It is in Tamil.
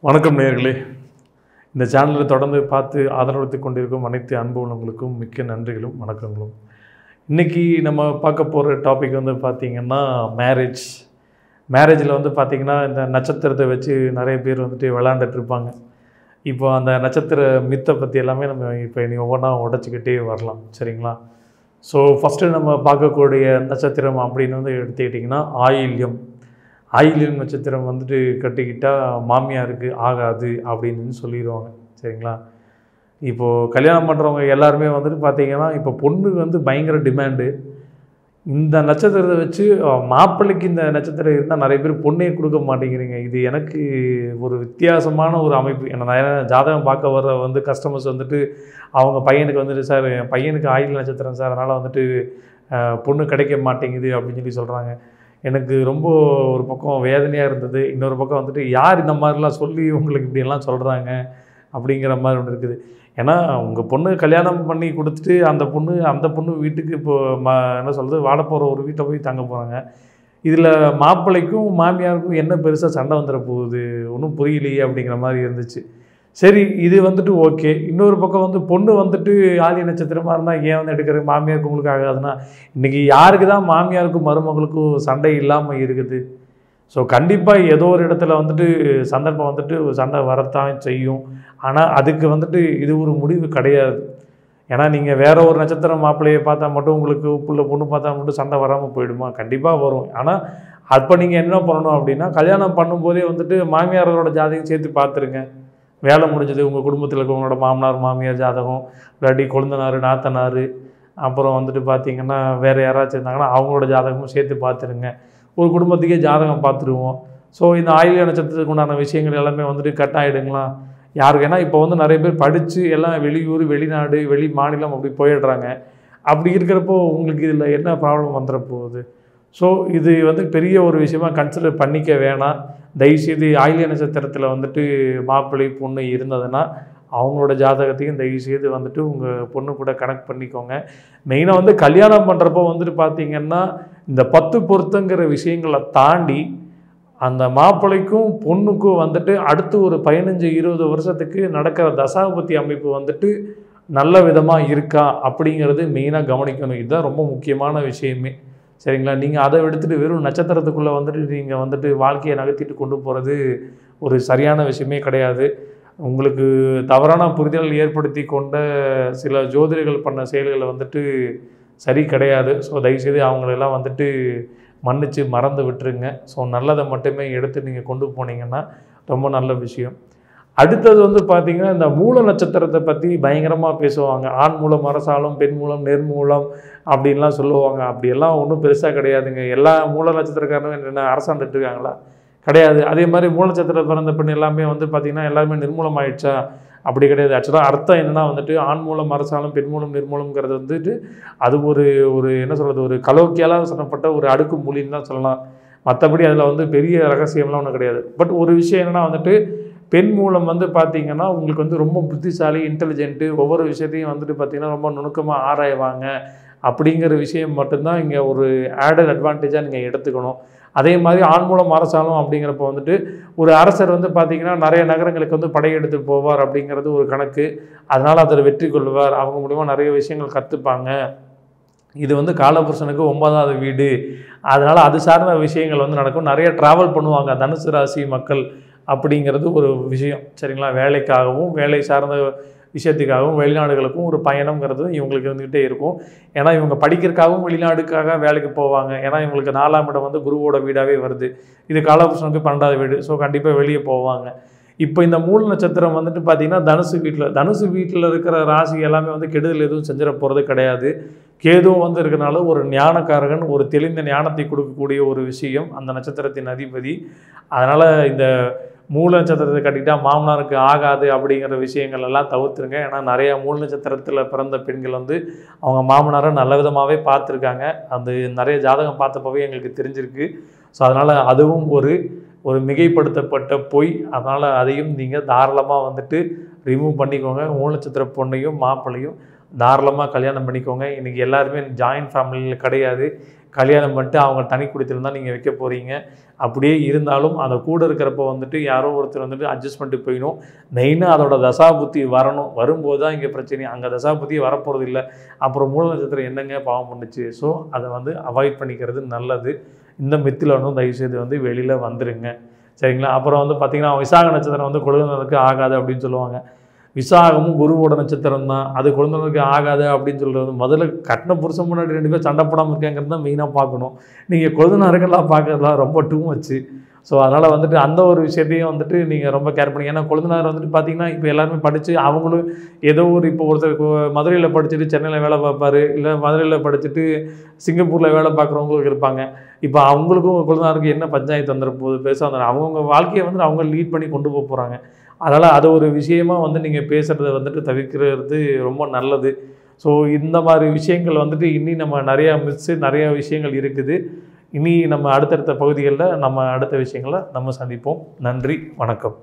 வணக்கம் நேயர்களே. இந்த சேனலில் தொடர்ந்து பார்த்து ஆதரவளித்துக் கொண்டிருக்கும் அனைத்து அன்பு உள்ளவங்களுக்கும் மிக்க நன்றிகளும் வணக்கங்களும். இன்றைக்கி நம்ம பார்க்க போகிற டாபிக் வந்து பார்த்திங்கன்னா மேரேஜில் வந்து பார்த்திங்கன்னா இந்த நட்சத்திரத்தை வச்சு நிறைய பேர் வந்துட்டு விளாண்டுட்டு இருப்பாங்க. இப்போ அந்த நட்சத்திர மித்தை பற்றி எல்லாமே நம்ம இப்போ இனி ஒவ்வொன்றா உடச்சிக்கிட்டே வரலாம். சரிங்களா? ஸோ ஃபஸ்ட்டு நம்ம பார்க்கக்கூடிய நட்சத்திரம் அப்படின்னு வந்து எடுத்துக்கிட்டிங்கன்னா ஆயில்யம் நட்சத்திரம் வந்துட்டு கட்டிக்கிட்டால் மாமியாருக்கு ஆகாது அப்படின்னு சொல்லிடுவாங்க. சரிங்களா? இப்போது கல்யாணம் பண்ணுறவங்க எல்லாருமே வந்துட்டு பார்த்திங்கன்னா இப்போ பொண்ணு வந்து பயங்கர டிமாண்டு. இந்த நட்சத்திரத்தை வச்சு மாப்பிள்ளைக்கு இந்த நட்சத்திரம் இருந்தால் நிறைய பேர் பொண்ணே கொடுக்க மாட்டேங்கிறீங்க. இது எனக்கு ஒரு வித்தியாசமான ஒரு அமைப்பு. ஏன்னா ஜாதகம் பார்க்க வர வந்து கஸ்டமர்ஸ் வந்துட்டு அவங்க பையனுக்கு வந்துட்டு, சார் என் பையனுக்கு ஆயில் நட்சத்திரம் சார், அதனால் வந்துட்டு பொண்ணு கிடைக்க மாட்டேங்குது அப்படின்னு சொல்லி சொல்கிறாங்க. எனக்கு ரொம்ப ஒரு பக்கம் வேதனையாக இருந்தது. இன்னொரு பக்கம் வந்துட்டு யார் இந்த மாதிரிலாம் சொல்லி உங்களுக்கு இப்படியெல்லாம் சொல்கிறாங்க அப்படிங்கிற மாதிரி ஒன்று இருக்குது. ஏன்னா உங்கள் பொண்ணு கல்யாணம் பண்ணி கொடுத்துட்டு அந்த பொண்ணு வீட்டுக்கு இப்போது என்ன சொல்கிறது, வாட போகிற ஒரு வீட்டில் போய் தங்க போகிறாங்க. இதில் மாப்பிள்ளைக்கும் மாமியாருக்கும் என்ன பெருசாக சண்டை வந்துட போகுது, ஒன்றும் புரியலையே அப்படிங்கிற மாதிரி இருந்துச்சு. சரி, இது வந்துட்டு ஓகே. இன்னொரு பக்கம் வந்து பொண்ணு வந்துட்டு ஆலிய நட்சத்திரமாக இருந்தால் ஏன் வந்து எடுக்கிற, மாமியாருக்கு உங்களுக்கு ஆகாதுன்னா இன்றைக்கி யாருக்கு தான் மாமியாருக்கும் மருமகளுக்கும் சண்டை இல்லாமல் இருக்குது? ஸோ கண்டிப்பாக ஏதோ ஒரு இடத்துல வந்துட்டு சந்தர்ப்பம் வந்துட்டு சண்டை வரத்தான் செய்யும். ஆனால் அதுக்கு வந்துட்டு இது ஒரு முடிவு கிடையாது. ஏன்னா நீங்கள் வேற ஒரு நட்சத்திரம் மாப்பிள்ளையை பார்த்தா மட்டும் உங்களுக்கு பொண்ணு பார்த்தா மட்டும் சண்டை வராமல் போயிடுமா? கண்டிப்பாக வரும். ஆனால் அப்போ நீங்கள் என்ன பண்ணணும் அப்படின்னா, கல்யாணம் பண்ணும்போதே வந்துட்டு மாமியாரோட ஜாதகம் சேர்த்து பார்த்துருங்க. வேலை முடிஞ்சது. உங்கள் குடும்பத்தில் இருக்கவங்களோட மாமனார் மாமியார் ஜாதகம், இல்லாட்டி கொழுந்தனார் நாத்தனார், அப்புறம் வந்துட்டு பார்த்திங்கன்னா வேறு யாராச்சும் இருந்தாங்கன்னா அவங்களோட ஜாதகமும் சேர்த்து பார்த்துருங்க. ஒரு குடும்பத்துக்கே ஜாதகம் பார்த்துருவோம். ஸோ இந்த ஆயில்ய நட்சத்திரத்துக்கு உண்டான விஷயங்கள் எல்லாமே வந்துட்டு கட் ஆகிடுங்களா யாருக்கு? ஏன்னா இப்போ வந்து நிறைய பேர் படித்து எல்லாம் வெளியூர், வெளிநாடு, வெளி மாநிலம் அப்படி போயிடுறாங்க. அப்படி இருக்கிறப்போ உங்களுக்கு இதில் என்ன ப்ராப்ளம் வந்துட போகுது? ஸோ இது வந்து பெரிய ஒரு விஷயமாக கன்சிடர் பண்ணிக்க வேணாம். தயவுசெய்து ஆயில்ய நட்சத்திரத்தில் வந்துட்டு மாப்பிள்ளை பொண்ணு இருந்ததுன்னா அவங்களோட ஜாதகத்தையும் தயவுசெய்து வந்துட்டு உங்கள் பொண்ணு கூட கனெக்ட் பண்ணிக்கோங்க. மெயினாக வந்து கல்யாணம் பண்ணுறப்போ வந்துட்டு பார்த்திங்கன்னா இந்த 10 பொருத்தங்கிற விஷயங்களை தாண்டி அந்த மாப்பிள்ளைக்கும் பொண்ணுக்கும் வந்துட்டு அடுத்து ஒரு 15-20 வருஷத்துக்கு நடக்கிற தசாபுத்தி அமைப்பு வந்துட்டு நல்ல விதமாக இருக்கா அப்படிங்கிறது மெயினாக கவனிக்கணும். இதுதான் ரொம்ப முக்கியமான விஷயமே. சரிங்களா? நீங்கள் அதை எடுத்துகிட்டு வெறும் நட்சத்திரத்துக்குள்ளே வந்துட்டு நீங்கள் வந்துட்டு வாழ்க்கையை நகர்த்திட்டு கொண்டு போகிறது ஒரு சரியான விஷயமே கிடையாது. உங்களுக்கு தவறான புரிதல் ஏற்படுத்தி கொண்ட சில ஜோதிடர்கள் பண்ண செயல்களை வந்துட்டு சரி கிடையாது. ஸோ தயவுசெய்து அவங்களெல்லாம் வந்துட்டு மன்னித்து மறந்து விட்டுருங்க. ஸோ நல்லதை மட்டுமே எடுத்து நீங்கள் கொண்டு போனீங்கன்னா ரொம்ப நல்ல விஷயம். அடுத்தது வந்து பார்த்திங்கன்னா இந்த மூல நட்சத்திரத்தை பற்றி பயங்கரமாக பேசுவாங்க. ஆண் மூலம் அரசாலும், பெண் மூலம் நெர்மூலம் அப்படின்லாம் சொல்லுவாங்க. அப்படியெல்லாம் ஒன்றும் பெருசாக கிடையாதுங்க. எல்லா மூல நட்சத்திரக்காரனும் என்ன அரசாண்டுட்டு இருக்காங்களா? கிடையாது. அதே மாதிரி மூல நட்சத்திரம் பிறந்த பெண் எல்லாமே வந்து பார்த்திங்கன்னா எல்லாருமே நிர்மூலம் ஆயிடுச்சா? அப்படி கிடையாது. ஆக்சுவலாக அர்த்தம் என்னென்னா வந்துட்டு ஆண் மூலம் அரசாலும், பெண் மூலம் நிர்மூலம்ங்கிறது வந்துட்டு அது ஒரு என்ன சொல்கிறது, ஒரு கலோக்கியாலாக சொல்லப்பட்ட ஒரு அடுக்கு மொழின்னு தான் சொல்லலாம். மற்றபடி அதில் வந்து பெரிய ரகசியம்லாம் ஒன்றும் கிடையாது. பட் ஒரு விஷயம் என்னென்னா வந்துட்டு பெண் மூலம் வந்து பார்த்திங்கன்னா உங்களுக்கு வந்து ரொம்ப புத்திசாலி, இன்டெலிஜென்ட்டு, ஒவ்வொரு விஷயத்தையும் வந்துட்டு பார்த்திங்கன்னா ரொம்ப நுணுக்கமாக ஆராய்வாங்க அப்படிங்கிற விஷயம் மட்டும்தான் இங்கே ஒரு ஆடட் அட்வான்டேஜாக நீங்கள் எடுத்துக்கணும். அதே மாதிரி ஆண் மூலம் அரசாலும் அப்படிங்கிறப்ப வந்துட்டு ஒரு அரசர் வந்து பார்த்திங்கன்னா நிறைய நகரங்களுக்கு வந்து படையெடுத்து போவார் அப்படிங்கிறது ஒரு கணக்கு. அதனால் அதில் வெற்றி கொள்வார். அவங்க மூலிமா நிறைய விஷயங்கள் கற்றுப்பாங்க. இது வந்து காலபுருஷனுக்கு 9வது வீடு. அதனால் அது சார்ந்த விஷயங்கள் வந்து நடக்கும். நிறைய ட்ராவல் பண்ணுவாங்க தனுசு ராசி மக்கள் அப்படிங்கிறது ஒரு விஷயம். சரிங்களா? வேலைக்காகவும் வேலை சார்ந்த விஷயத்துக்காகவும் வெளிநாடுகளுக்கும் ஒரு பயணங்கிறது இவங்களுக்கு இருந்துகிட்டே இருக்கும். ஏன்னா இவங்க படிக்கிறதுக்காகவும் வெளிநாடுக்காக வேலைக்கு போவாங்க. ஏன்னா இவங்களுக்கு 4ஆம் இடம் வந்து குருவோட வீடாகவே வருது. இது காலபுருஷனுக்கு 12வது வீடு. ஸோ கண்டிப்பாக வெளியே போவாங்க. இப்போ இந்த மூல நட்சத்திரம் வந்துட்டு பார்த்திங்கன்னா தனுசு வீட்டில் இருக்கிற ராசி எல்லாமே வந்து கெடுதல் எதுவும் செஞ்சிட போகிறது கிடையாது. கேதுவும் வந்து இருக்கிறனால ஒரு ஞானக்காரகன், ஒரு தெளிந்த ஞானத்தை கொடுக்கக்கூடிய ஒரு விஷயம் அந்த நட்சத்திரத்தின் அதிபதி. அதனால் இந்த மூல நட்சத்திரத்தை கட்டிக்கிட்டால் மாமனாருக்கு ஆகாது அப்படிங்கிற விஷயங்கள் எல்லாம் தவிர்த்துருங்க. ஏன்னா நிறையா மூல நட்சத்திரத்தில் பிறந்த பெண்கள் வந்து அவங்க மாமனாரை நல்ல விதமாகவே பார்த்துருக்காங்க. அது நிறைய ஜாதகம் பார்த்தப்பவே எங்களுக்கு தெரிஞ்சிருக்கு. ஸோ அதனால் அதுவும் ஒரு மிகைப்படுத்தப்பட்ட பொய். அதனால் அதையும் நீங்கள் தாராளமாக வந்துட்டு ரிமூவ் பண்ணிக்கோங்க. மூல நட்சத்திர பொண்ணையும் மாப்பிள்ளையும் தாராளமாக கல்யாணம் பண்ணிக்கோங்க. இன்றைக்கி எல்லாருமே ஜாயின்ட் ஃபேமிலியில் கிடையாது. கல்யாணம் பண்ணிட்டு அவங்க தனி குடித்தனம் தான் நீங்கள் வைக்க போகிறீங்க. அப்படியே இருந்தாலும் அந்த கூட இருக்கிறப்ப வந்துட்டு யாரோ ஒருத்தர் வந்துட்டு அட்ஜஸ்ட் பண்ணிட்டு போயிடும். மெயினாக அதோட தசாபுத்தி வரணும். வரும்போது தான் இங்கே பிரச்சனை. அங்கே தசாபுத்தி வரப்போகிறது இல்லை. அப்புறம் மூல நட்சத்திரம் என்னங்க பாவம் பண்ணுச்சு. ஸோ அதை வந்து அவாய்ட் பண்ணிக்கிறது நல்லது. இந்த மித்தில் வந்து தயவுசெய்து வந்து வெளியில் வந்துடுங்க. சரிங்களா? அப்புறம் வந்து பார்த்திங்கன்னா விசாக நட்சத்திரம் வந்து கொழுந்தனருக்கு ஆகாது அப்படின்னு சொல்லுவாங்க. விசாகமும் குருவோட நட்சத்திரம் தான். அது கொழுந்தனருக்கு ஆகாது அப்படின்னு சொல்கிறது முதல்ல கட்டின புருஷன் முன்னாடி 2 பேர் சண்டை போடாமல் இருக்காங்கிறது தான் மெயினாக பார்க்கணும். நீங்கள் கொழுந்தனாருக்கெல்லாம் பார்க்கறதுலாம் ரொம்ப டூ மச்சு. ஸோ அதனால் வந்துட்டு அந்த ஒரு விஷயத்தையும் வந்துட்டு நீங்கள் ரொம்ப கேர் பண்ணி. ஏன்னா கொழுந்தனார் வந்துட்டு பார்த்தீங்கன்னா இப்போ எல்லாருமே படித்து அவங்களும் ஏதோ ஒரு இப்போ ஒருத்தர் மதுரையில் படிச்சுட்டு சென்னையில் வேலை பார்ப்பார், இல்லை மதுரையில் படிச்சுட்டு சிங்கப்பூரில் வேலை பார்க்குறவங்களுக்கு இருப்பாங்க. இப்போ அவங்களுக்கும் கொழுந்தனாருக்கு என்ன பஞ்சாயத்து வந்துட போகுது பெருசாக வந்துடும். அவங்கவுங்க வாழ்க்கையை வந்து அவங்க லீட் பண்ணி கொண்டு போக போகிறாங்க. அதனால் அது ஒரு விஷயமா வந்து நீங்கள் பேசுகிறத வந்துட்டு தவிர்க்கிறது ரொம்ப நல்லது. ஸோ இந்த மாதிரி விஷயங்கள் வந்துட்டு இனி நம்ம நிறையா விஷயங்கள் இருக்குது. இனி நம்ம அடுத்தடுத்த பகுதிகளில் நம்ம அடுத்த விஷயங்களை நம்ம சந்திப்போம். நன்றி, வணக்கம்.